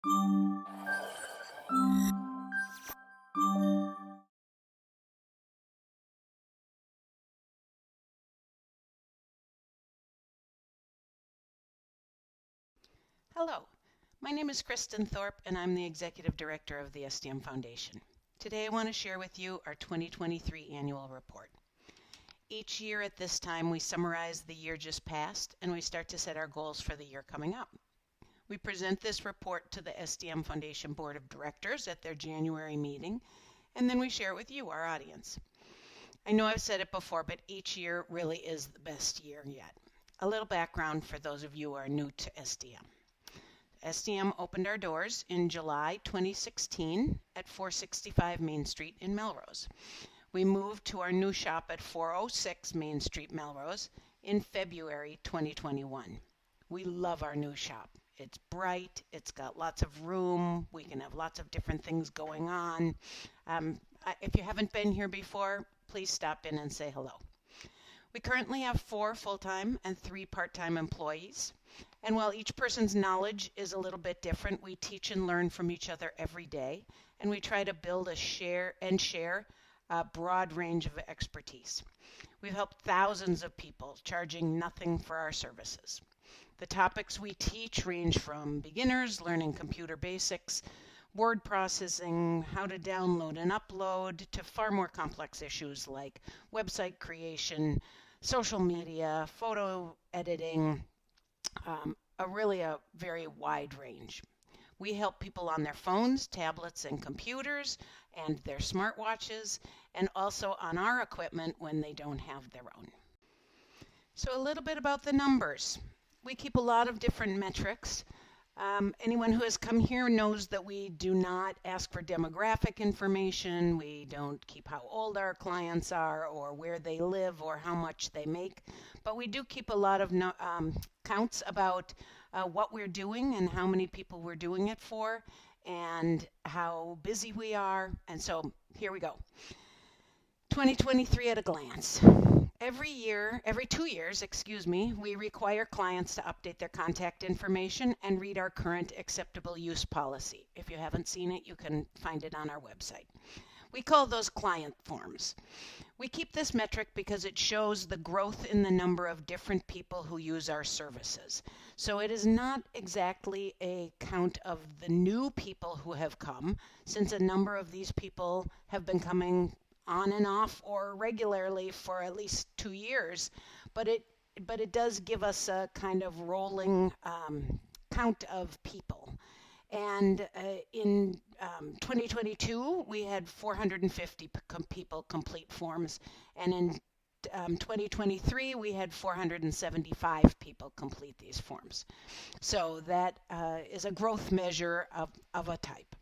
Hello, my name is Kristen Thorpe and I'm the Executive Director of the SDM Foundation. Today I want to share with you our 2023 annual report. Each year at this time we summarize the year just passed and we start to set our goals for the year coming up. We present this report to the SDM Foundation Board of Directors at their January meeting, and then we share it with you, our audience. I know I've said it before, but each year really is the best year yet. A little background for those of you who are new to SDM. SDM opened our doors in July 2016 at 465 Main Street in Melrose. We moved to our new shop at 406 Main Street, Melrose in February 2021. We love our new shop. It's bright, it's got lots of room, we can have lots of different things going on. If you haven't been here before, please stop in and say hello. We currently have 4 full-time and 3 part-time employees. And while each person's knowledge is a little bit different, we teach and learn from each other every day, and we try to build share a broad range of expertise. We've helped thousands of people, charging nothing for our services. The topics we teach range from beginners learning computer basics, word processing, how to download and upload, to far more complex issues like website creation, social media, photo editing, a very wide range. We help people on their phones, tablets, and computers, and their smartwatches, and also on our equipment when they don't have their own. So a little bit about the numbers. We keep a lot of different metrics. Anyone who has come here knows that we do not ask for demographic information. We don't keep how old our clients are or where they live or how much they make. But we do keep a lot of counts about what we're doing and how many people we're doing it for and how busy we are. And so here we go. 2023 at a glance. Every 2 years, we require clients to update their contact information and read our current acceptable use policy. If you haven't seen it, you can find it on our website. We call those client forms. We keep this metric because it shows the growth in the number of different people who use our services. So it is not exactly a count of the new people who have come, since a number of these people have been coming on and off or regularly for at least 2 years, but it does give us a kind of rolling count of people. And in 2022 we had 450 people complete forms, and in 2023 we had 475 people complete these forms. So that is a growth measure of a type.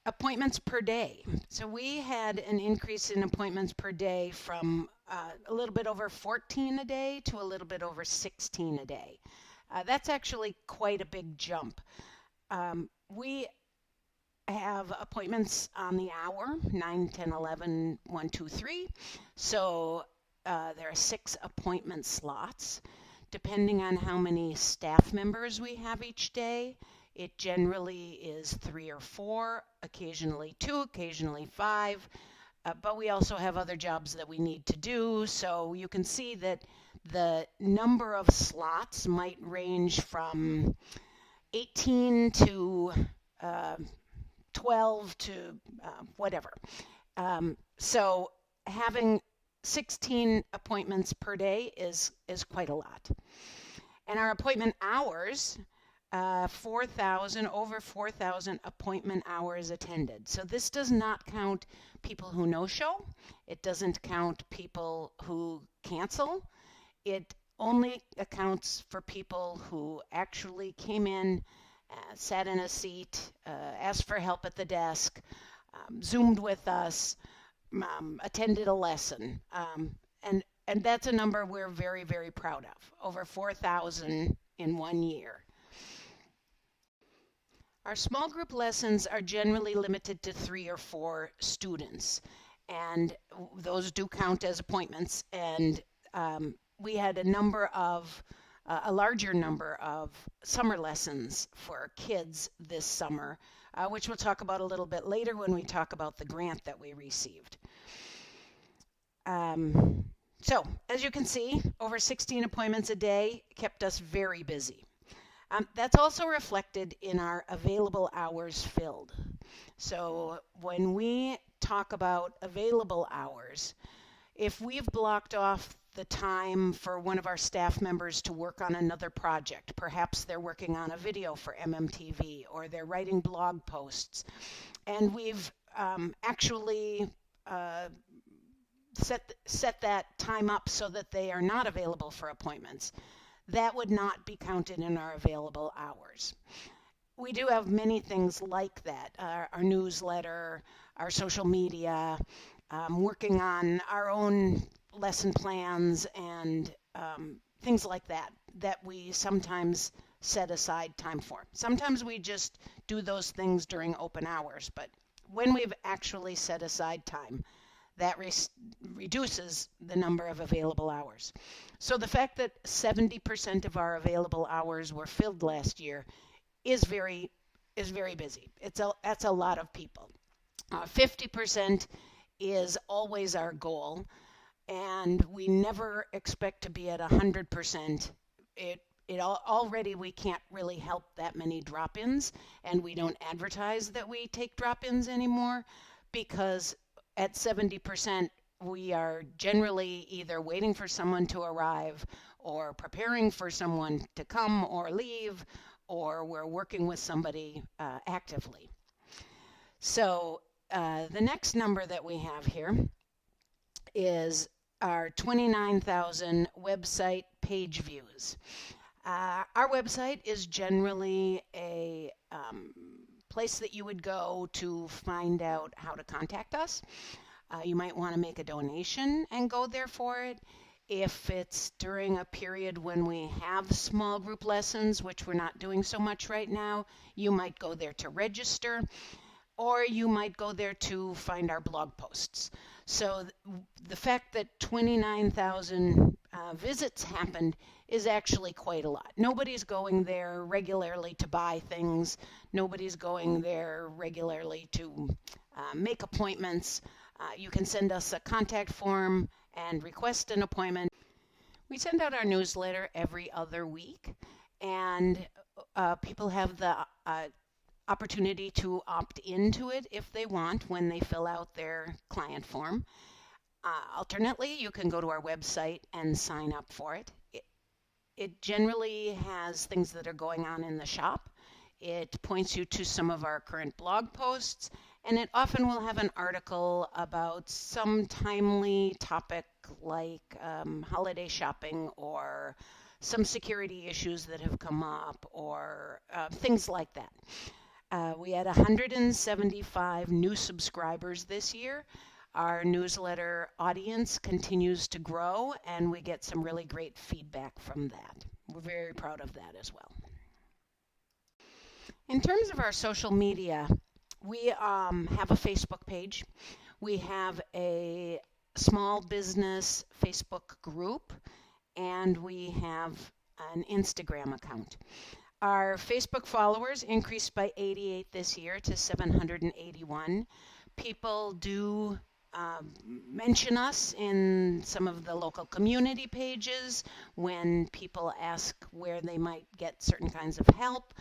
Appointments per day. So we had an increase in appointments per day from a little bit over 14 a day to a little bit over 16 a day. That's actually quite a big jump. We have appointments on the hour, 9, 10, 11, 1, 2, 3. So there are 6 appointment slots. Depending on how many staff members we have each day, it generally is 3 or 4, occasionally 2, occasionally 5, but we also have other jobs that we need to do. So you can see that the number of slots might range from 18 to 12 to whatever. So having 16 appointments per day is quite a lot. And our appointment hours, over 4,000 appointment hours attended. So this does not count people who no-show. It doesn't count people who cancel. It only accounts for people who actually came in, sat in a seat, asked for help at the desk, Zoomed with us, attended a lesson. And that's a number we're very, very proud of. Over 4,000 in 1 year. Our small group lessons are generally limited to 3 or 4 students, and those do count as appointments. And we had a number of a larger number of summer lessons for kids this summer, which we'll talk about a little bit later when we talk about the grant that we received. So, as you can see, over 16 appointments a day kept us very busy. That's also reflected in our available hours filled. So when we talk about available hours, if we've blocked off the time for one of our staff members to work on another project, perhaps they're working on a video for MMTV or they're writing blog posts, and we've actually set that time up so that they are not available for appointments, that would not be counted in our available hours. We do have many things like that, our newsletter, our social media, working on our own lesson plans and things like that, that we sometimes set aside time for. Sometimes we just do those things during open hours, but when we've actually set aside time, that reduces the number of available hours. So the fact that 70% of our available hours were filled last year is very busy. That's a lot of people. 50% is always our goal, and we never expect to be at 100%. Already we can't really help that many drop-ins, and we don't advertise that we take drop-ins anymore, because at 70%, we are generally either waiting for someone to arrive or preparing for someone to come or leave, or we're working with somebody actively. So the next number that we have here is our 29,000 website page views. Our website is generally a place that you would go to find out how to contact us. You might want to make a donation and go there for it. If it's during a period when we have small group lessons, which we're not doing so much right now, you might go there to register, or you might go there to find our blog posts. So the fact that 29,000 visits happened is actually quite a lot. Nobody's going there regularly to buy things. Nobody's going there regularly to make appointments. You can send us a contact form and request an appointment. We send out our newsletter every other week, and people have the opportunity to opt into it if they want when they fill out their client form. Alternately, you can go to our website and sign up for it. It generally has things that are going on in the shop. It points you to some of our current blog posts, and it often will have an article about some timely topic like holiday shopping or some security issues that have come up, or things like that. We had 175 new subscribers this year. Our newsletter audience continues to grow, and we get some really great feedback from that. We're very proud of that as well. In terms of our social media, we have a Facebook page. We have a small business Facebook group, and we have an Instagram account. Our Facebook followers increased by 88 this year to 781. People do mention us in some of the local community pages when people ask where they might get certain kinds of help.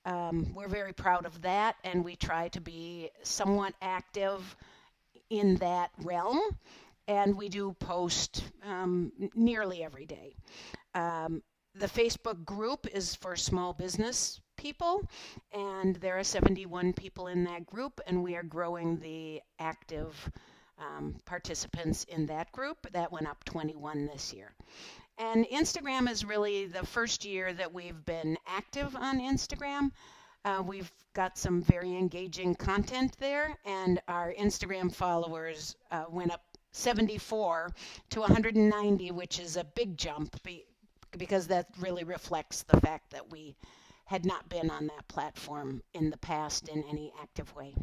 We're very proud of that, and we try to be somewhat active in that realm, and we do post nearly every day. The Facebook group is for small business people, and there are 71 people in that group, and we are growing the active participants in that group. That went up 21 this year. And Instagram is really the first year that we've been active on Instagram. We've got some very engaging content there, and our Instagram followers went up 74 to 190, which is a big jump because that really reflects the fact that we had not been on that platform in the past in any active way.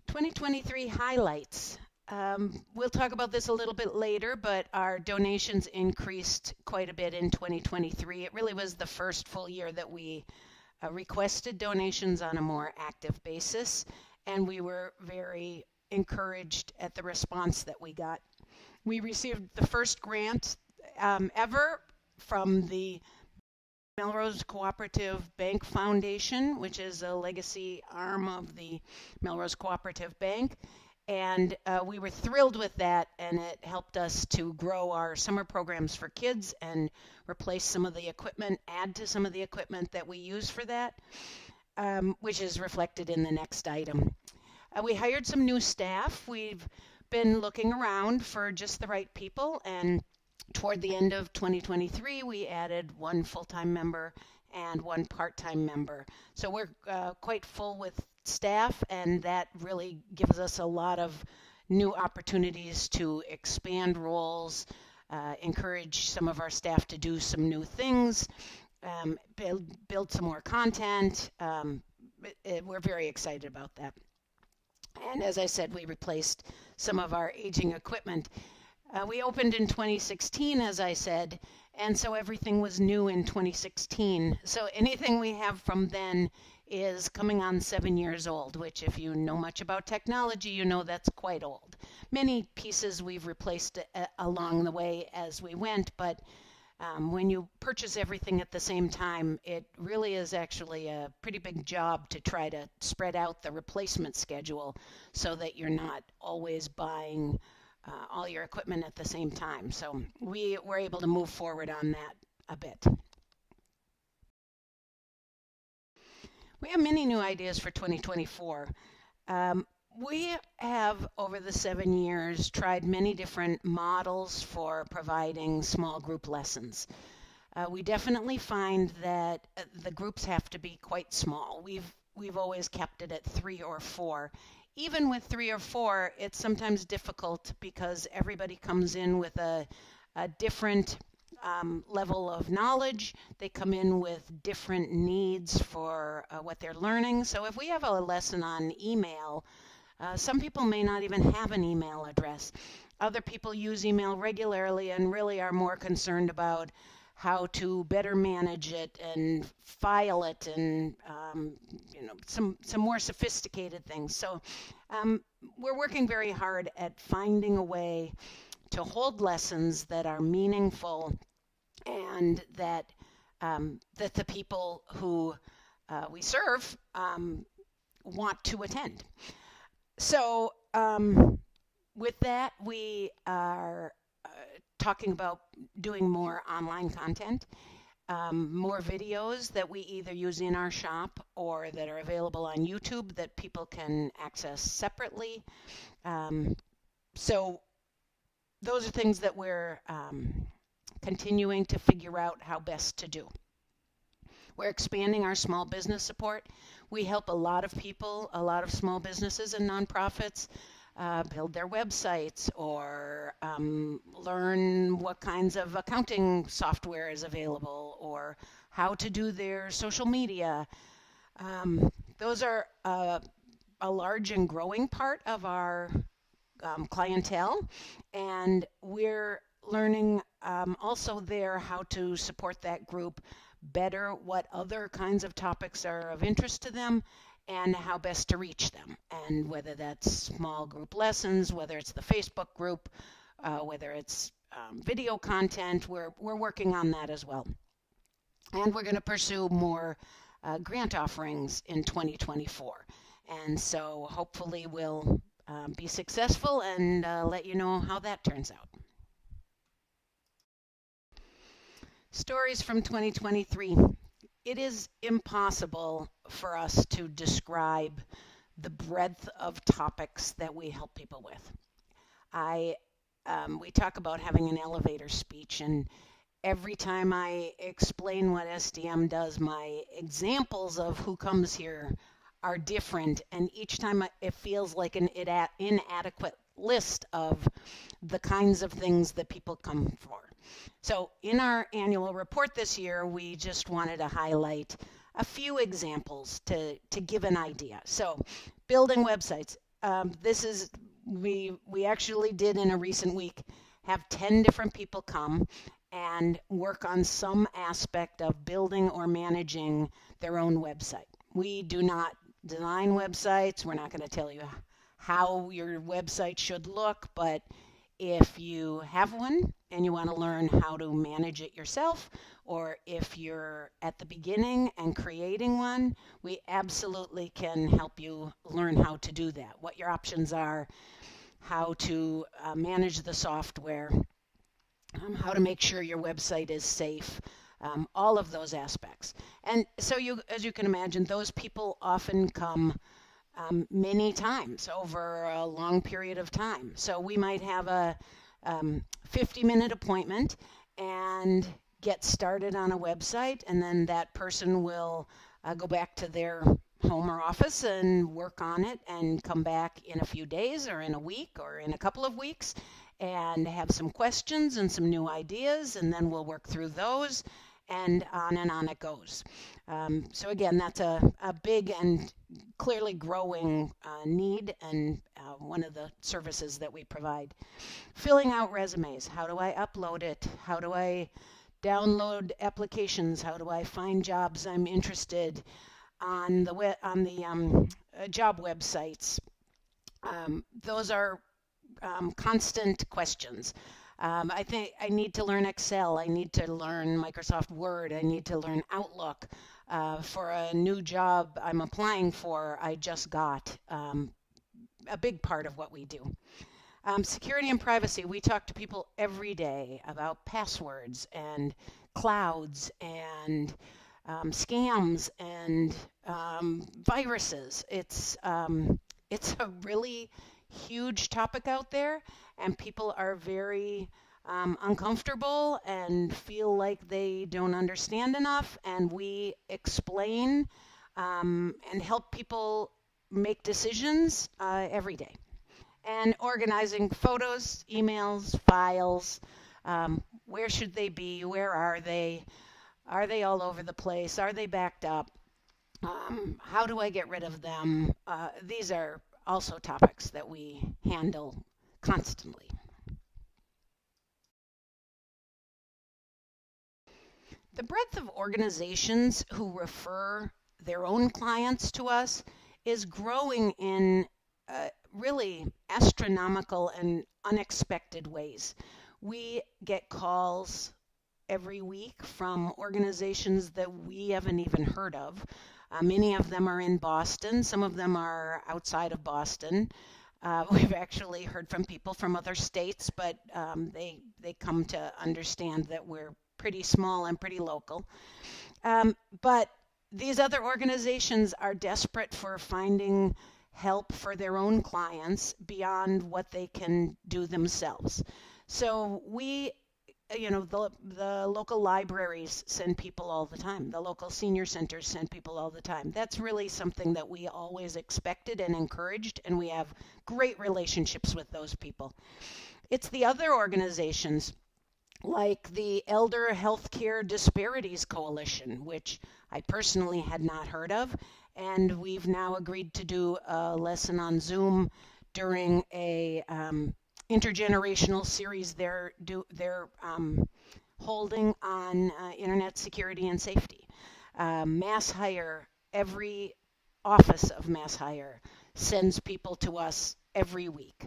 '23 highlights. We'll talk about this a little bit later, but our donations increased quite a bit in 2023. It really was the first full year that we requested donations on a more active basis, and we were very encouraged at the response that we got. We received the first grant ever from the Melrose Cooperative Bank Foundation, which is a legacy arm of the Melrose Cooperative Bank. And we were thrilled with that, and it helped us to grow our summer programs for kids and replace some of the equipment, add to some of the equipment that we use for that, which is reflected in the next item. We hired some new staff. We've been looking around for just the right people, and toward the end of 2023, we added one full-time member and one part-time member. So we're quite full with staff, and that really gives us a lot of new opportunities to expand roles, encourage some of our staff to do some new things, build some more content. We're very excited about that. And as I said, we replaced some of our aging equipment. We opened in 2016, as I said, and so everything was new in 2016. So anything we have from then is coming on 7 years old, which if you know much about technology, you know that's quite old. Many pieces we've replaced along the way as we went, but when you purchase everything at the same time, it really is actually a pretty big job to try to spread out the replacement schedule so that you're not always buying all your equipment at the same time. So we were able to move forward on that a bit. We have many new ideas for 2024. We have, over the 7 years, tried many different models for providing small group lessons. We definitely find that the groups have to be quite small. We've always kept it at 3 or 4. Even with 3 or 4, it's sometimes difficult because everybody comes in with a different level of knowledge. They come in with different needs for what they're learning. So if we have a lesson on email, some people may not even have an email address. Other people use email regularly and really are more concerned about how to better manage it and file it and some more sophisticated things. So we're working very hard at finding a way to hold lessons that are meaningful and that that the people who we serve want to attend. So with that, we are talking about doing more online content, more videos that we either use in our shop or that are available on YouTube that people can access separately. So those are things that we're continuing to figure out how best to do. We're expanding our small business support. We help a lot of people, a lot of small businesses and nonprofits build their websites or learn what kinds of accounting software is available or how to do their social media. Those are a large and growing part of our clientele, and we're learning also there how to support that group better, what other kinds of topics are of interest to them, and how best to reach them, and whether that's small group lessons, whether it's the Facebook group, whether it's video content. We're working on that as well. And we're going to pursue more grant offerings in 2024. And so hopefully we'll be successful and let you know how that turns out. Stories from 2023. It is impossible for us to describe the breadth of topics that we help people with. We talk about having an elevator speech, and every time I explain what SDM does, my examples of who comes here are different, and each time it feels like an inadequate list of the kinds of things that people come for. So in our annual report this year, we just wanted to highlight a few examples to give an idea. So building websites. This is we actually did in a recent week have 10 different people come and work on some aspect of building or managing their own website. We do not design websites. We're not going to tell you how your website should look, but if you have one and you want to learn how to manage it yourself, or if you're at the beginning and creating one, we absolutely can help you learn how to do that, what your options are, how to manage the software, how to make sure your website is safe, all of those aspects. And so as you can imagine, those people often come many times over a long period of time. So we might have a 50-minute appointment and get started on a website, and then that person will go back to their home or office and work on it and come back in a few days or in a week or in a couple of weeks and have some questions and some new ideas, and then we'll work through those, and on it goes. So again, that's a big and clearly growing need, and one of the services that we provide. Filling out resumes. How do I upload it? How do I download applications? How do I find jobs I'm interested on the job websites? Those are constant questions. I think I need to learn Excel. I need to learn Microsoft Word. I need to learn Outlook. For a new job I'm applying for, I just got a big part of what we do. Security and privacy. We talk to people every day about passwords and clouds and scams and viruses. It's a really huge topic out there, and people are very uncomfortable and feel like they don't understand enough, and we explain and help people make decisions every day. And organizing photos, emails, files, where should they be, where are they all over the place, are they backed up, how do I get rid of them? These are also topics that we handle constantly. The breadth of organizations who refer their own clients to us is growing in really astronomical and unexpected ways. We get calls every week from organizations that we haven't even heard of. Many of them are in Boston. Some of them are outside of Boston. We've actually heard from people from other states, but they come to understand that we're pretty small and pretty local. But these other organizations are desperate for finding help for their own clients beyond what they can do themselves. So the local libraries send people all the time. The local senior centers send people all the time. That's really something that we always expected and encouraged, and we have great relationships with those people. It's the other organizations like the Elder Healthcare Disparities Coalition, which I personally had not heard of, and we've now agreed to do a lesson on Zoom during a intergenerational series they're holding on internet security and safety. MassHire, every office of MassHire sends people to us every week.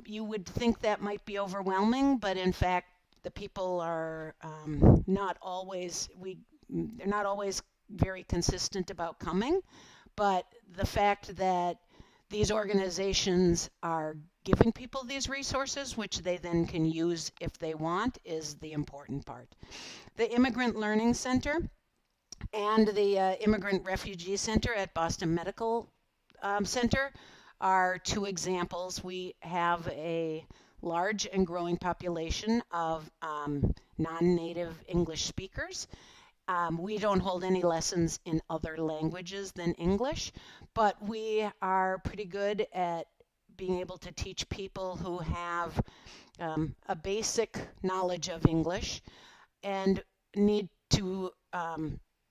You would think that might be overwhelming, but in fact, the people are they're not always very consistent about coming, but the fact that these organizations are giving people these resources, which they then can use if they want, is the important part. The Immigrant Learning Center and the Immigrant Refugee Center at Boston Medical Center are two examples. We have a large and growing population of non-native English speakers. We don't hold any lessons in other languages than English, but we are pretty good at being able to teach people who have a basic knowledge of English and need to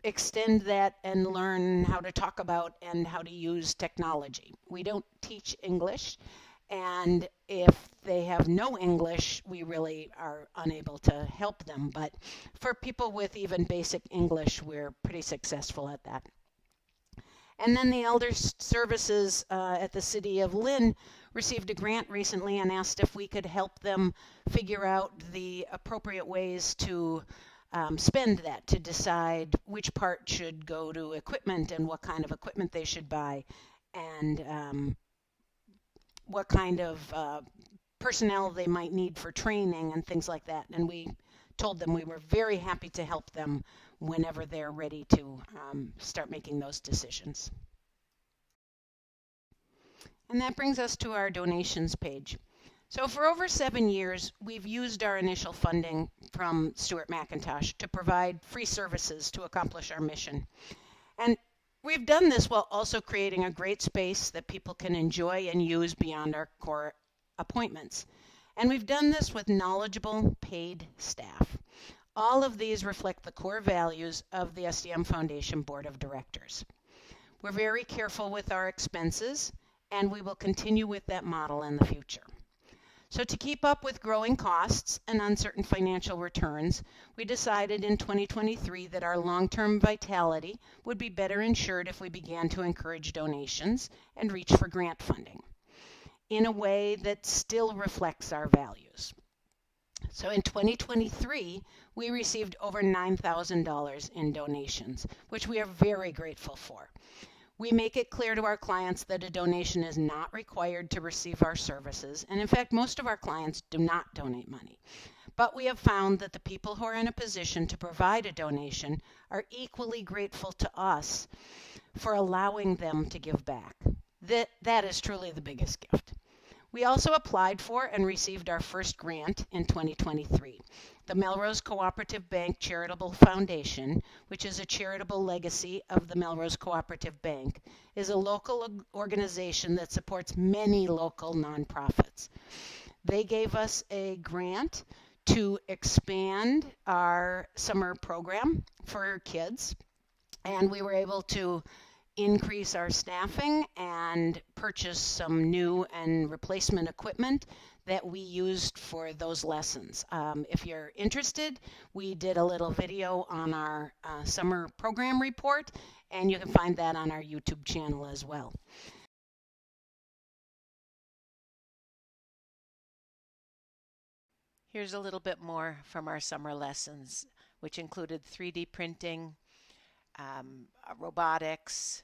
extend that and learn how to talk about and how to use technology. We don't teach English, And if they have no English, we really are unable to help them. But for people with even basic English, we're pretty successful at that. And then the Elder Services at the City of Lynn received a grant recently and asked if we could help them figure out the appropriate ways to spend that, to decide which part should go to equipment and what kind of equipment they should buy, and what kind of personnel they might need for training and things like that. And we told them we were very happy to help them whenever they're ready to start making those decisions. And that brings us to our donations page. So for over 7 years, we've used our initial funding from Stuart McIntosh to provide free services to accomplish our mission. And we've done this while also creating a great space that people can enjoy and use beyond our core appointments. And we've done this with knowledgeable, paid staff. All of these reflect the core values of the SDM Foundation Board of Directors. We're very careful with our expenses, and we will continue with that model in the future. So to keep up with growing costs and uncertain financial returns, we decided in 2023 that our long-term vitality would be better ensured if we began to encourage donations and reach for grant funding in a way that still reflects our values. So in 2023, we received over $9,000 in donations, which we are very grateful for. We make it clear to our clients that a donation is not required to receive our services, and in fact, most of our clients do not donate money. But we have found that the people who are in a position to provide a donation are equally grateful to us for allowing them to give back. That is truly the biggest gift. We also applied for and received our first grant in 2023. The Melrose Cooperative Bank Charitable Foundation, which is a charitable legacy of the Melrose Cooperative Bank, is a local organization that supports many local nonprofits. They gave us a grant to expand our summer program for kids, and we were able to increase our staffing and purchase some new and replacement equipment that we used for those lessons. If you're interested, we did a little video on our summer program report, and you can find that on our YouTube channel as well. Here's a little bit more from our summer lessons, which included 3D printing, robotics,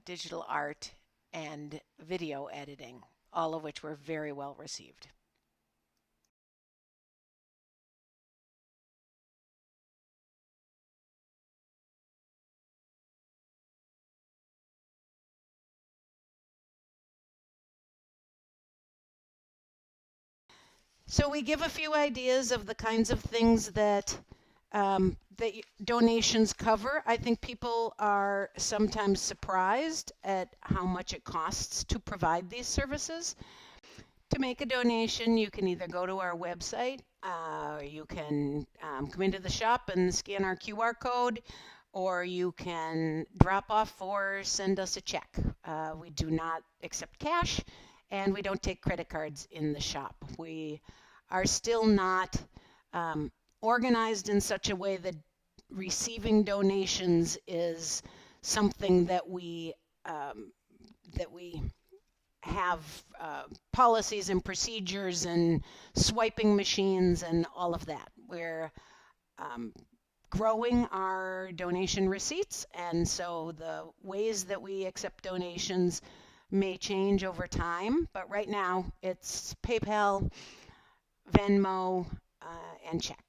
digital art, and video editing, all of which were very well received. So we give a few ideas of the kinds of things that donations cover. I think people are sometimes surprised at how much it costs to provide these services. To make a donation, you can either go to our website, or you can come into the shop and scan our QR code, or you can drop off or send us a check. We do not accept cash, and we don't take credit cards in the shop. We are still not organized in such a way that receiving donations is something that we have policies and procedures and swiping machines and all of that. We're growing our donation receipts, and so the ways that we accept donations may change over time, but right now it's PayPal, Venmo, and check.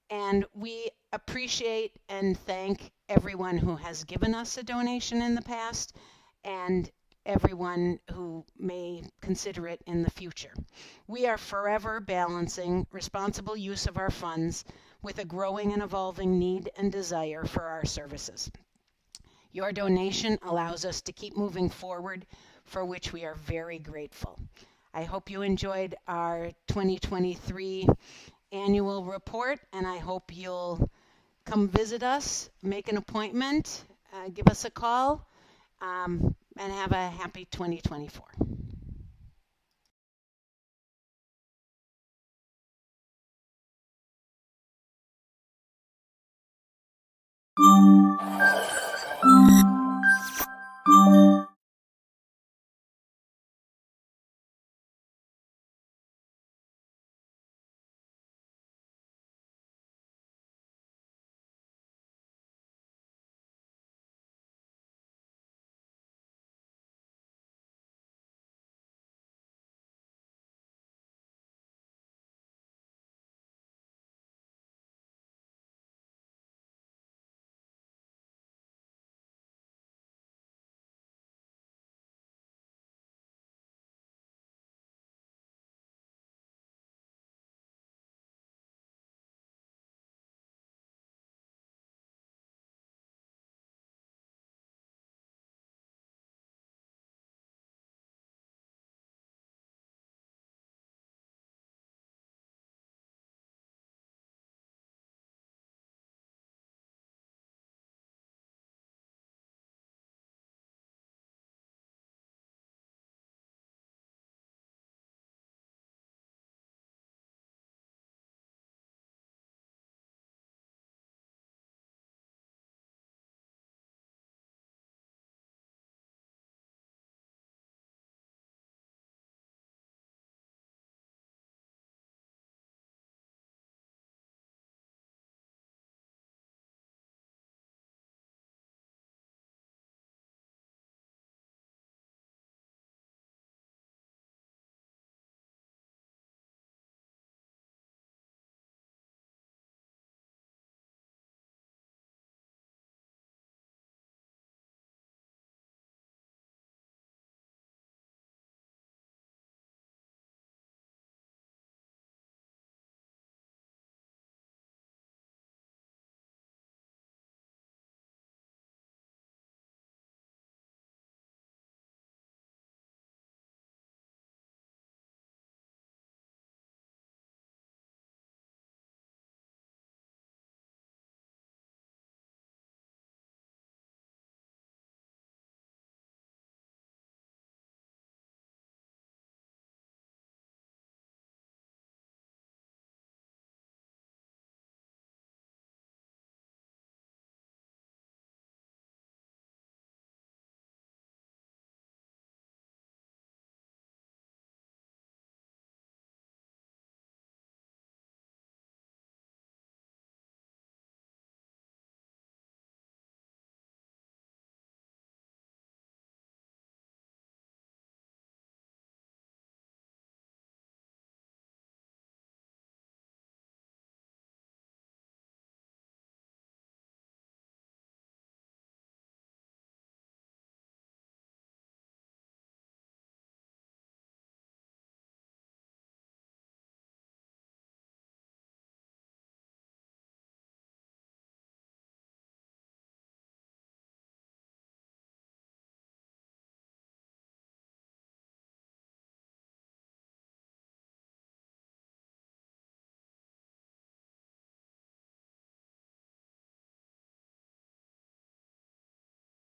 And we appreciate and thank everyone who has given us a donation in the past and everyone who may consider it in the future. We are forever balancing responsible use of our funds with a growing and evolving need and desire for our services. Your donation allows us to keep moving forward, for which we are very grateful. I hope you enjoyed our 2023 annual report, and I hope you'll come visit us, make an appointment, give us a call, and have a happy 2024.